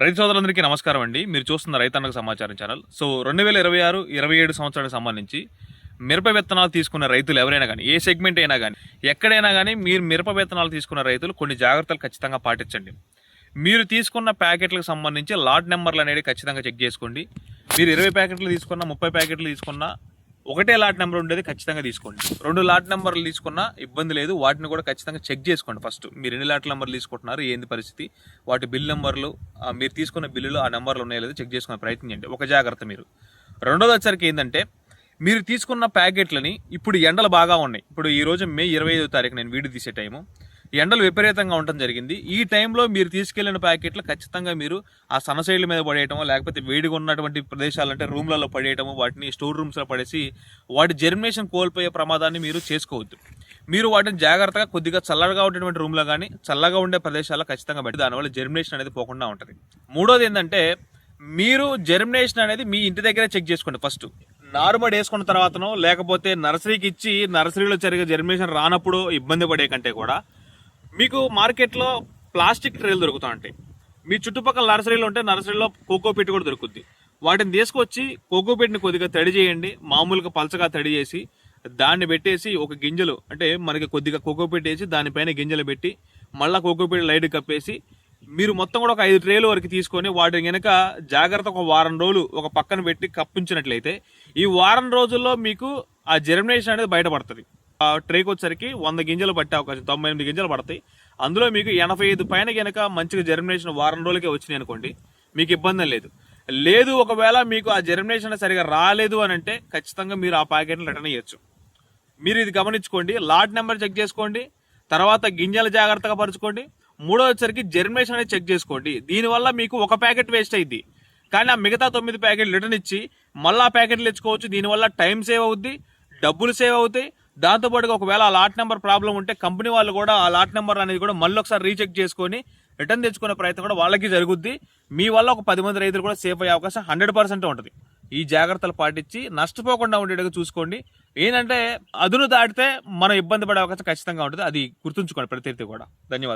రైతు సోదరులందరికీ నమస్కారం అండి. మీరు చూస్తున్న రైతన్నకు సమాచారం ఛానల్. సో 2026, 27 సంవత్సరానికి సంబంధించి మిరప విత్తనాలు తీసుకున్న రైతులు ఎవరైనా కానీ, ఏ సెగ్మెంట్ అయినా కానీ, ఎక్కడైనా కానీ మీరు మిరప విత్తనాలు తీసుకున్న రైతులు కొన్ని జాగ్రత్తలు ఖచ్చితంగా పాటించండి. మీరు తీసుకున్న ప్యాకెట్లకు సంబంధించి లాట్ నెంబర్లు అనేది ఖచ్చితంగా చెక్ చేసుకోండి. మీరు 20 ప్యాకెట్లు తీసుకున్నా, 30 ప్యాకెట్లు తీసుకున్నా ఒకటే లాట్ నెంబర్ ఉండేది ఖచ్చితంగా తీసుకోండి. 2 లాట్ నెంబర్లు తీసుకున్నా ఇబ్బంది లేదు. వాటిని కూడా ఖచ్చితంగా చెక్ చేసుకోండి. ఫస్ట్ మీరు ఎన్ని లాట్ నెంబర్లు తీసుకుంటున్నారు, ఏంది పరిస్థితి, వాటి బిల్ నెంబర్లు, మీరు తీసుకున్న బిల్లులో ఆ నెంబర్లు ఉన్నాయో లేదో చెక్ చేసుకునే ప్రయత్నం చేయండి. ఒక జాగ్రత్త. మీరు రెండోది వచ్చరికి ఏంటంటే, మీరు తీసుకున్న ప్యాకెట్లని ఇప్పుడు ఎండలు బాగా ఉన్నాయి. ఇప్పుడు ఈ రోజు మే 25వ తారీఖు నేను వీడియో తీసే టైము, ఎండలు విపరీతంగా ఉండటం జరిగింది. ఈ టైంలో మీరు తీసుకెళ్లిన ప్యాకెట్లు ఖచ్చితంగా మీరు ఆ సనసైడ్ల మీద పడేయటము, లేకపోతే వేడిగా ఉన్నటువంటి ప్రదేశాలు అంటే రూమ్లలో పడేయటము, వాటిని స్టోర్ రూమ్స్లో పడేసి వాటి జర్మినేషన్ కోల్పోయే ప్రమాదాన్ని మీరు చేసుకోవద్దు. మీరు వాటిని జాగ్రత్తగా కొద్దిగా చల్లగా ఉండేటువంటి రూమ్లో కానీ, చల్లగా ఉండే ప్రదేశాల్లో ఖచ్చితంగా పెట్టి దానివల్ల జర్మినేషన్ అనేది పోకుండా ఉంటుంది. మూడోది ఏంటంటే, మీరు జర్మినేషన్ అనేది మీ ఇంటి దగ్గరే చెక్ చేసుకోండి. ఫస్ట్ నారుమడి వేసుకున్న తర్వాతనో, లేకపోతే నర్సరీకి ఇచ్చి నర్సరీలో సరిగా జర్మినేషన్ రానప్పుడు ఇబ్బంది పడే కంటే కూడా మీకు మార్కెట్లో ప్లాస్టిక్ ట్రేలు దొరుకుతూ ఉంటాయి. మీ చుట్టుపక్కల నర్సరీలో ఉంటే నర్సరీలో కోకోపీట్ కూడా దొరుకుద్ది. వాటిని తీసుకొచ్చి కోకోపీట్ని కొద్దిగా తడి చేయండి. మామూలుగా పలచగా తడి చేసి దాన్ని పెట్టేసి ఒక గింజలు అంటే మనకి కొద్దిగా కోకోపీట్ వేసి దానిపైన గింజలు పెట్టి మళ్ళీ కోకోపీట్ లైట్ కప్పేసి మీరు మొత్తం కూడా ఒక 5 ట్రేలు వరకు తీసుకొని వాటిని కనుక జాగ్రత్త ఒక వారం రోజులు ఒక పక్కన పెట్టి కప్పించినట్లయితే ఈ వారం రోజుల్లో మీకు ఆ జర్మినేషన్ అనేది బయటపడుతుంది. ఆ ట్రేకి వచ్చరికి 100 గింజలు పట్టే అవకాశం, 98 గింజలు పడతాయి. అందులో మీకు 85 పైన కనుక మంచిగా జర్మినేషన్ వారం రోజులకే వచ్చినాయి అనుకోండి, మీకు ఇబ్బంది లేదు. ఒకవేళ మీకు ఆ జర్మినేషన్ సరిగా రాలేదు అని అంటే ఖచ్చితంగా మీరు ఆ ప్యాకెట్ని రిటర్న్ చేయొచ్చు. మీరు ఇది గమనించుకోండి. లాట్ నెంబర్ చెక్ చేసుకోండి, తర్వాత గింజలు జాగ్రత్తగా పరుచుకోండి. మూడో వచ్చరికి జర్మినేషన్ అనేది చెక్ చేసుకోండి. దీనివల్ల మీకు ఒక ప్యాకెట్ వేస్ట్ అయింది, కానీ ఆ మిగతా 9 ప్యాకెట్లు రిటర్న్ ఇచ్చి మళ్ళీ ఆ ప్యాకెట్లు తెచ్చుకోవచ్చు. దీనివల్ల టైం సేవ్ అవుద్ది, డబ్బులు సేవ్ అవుతాయి. దాంతోపాటుగా ఒకవేళ ఆ లాట్ నెంబర్ ప్రాబ్లం ఉంటే కంపెనీ వాళ్ళు కూడా ఆ లాట్ నెంబర్ అనేది కూడా మళ్ళీ ఒకసారి రీచెక్ చేసుకొని రిటర్న్ తెచ్చుకునే ప్రయత్నం కూడా వాళ్ళకి జరుగుద్ది. మీ వల్ల ఒక 10 మంది రైతులు కూడా సేఫ్ అయ్యే అవకాశం 100% ఉంటుంది. ఈ జాగ్రత్తలు పాటించి నష్టపోకుండా ఉండేట్టుగా చూసుకోండి. ఏంటంటే అదును దాటితే మనం ఇబ్బంది పడే అవకాశం ఖచ్చితంగా ఉంటుంది. అది గుర్తుంచుకోండి ప్రతి రైతు కూడా. ధన్యవాదాలు.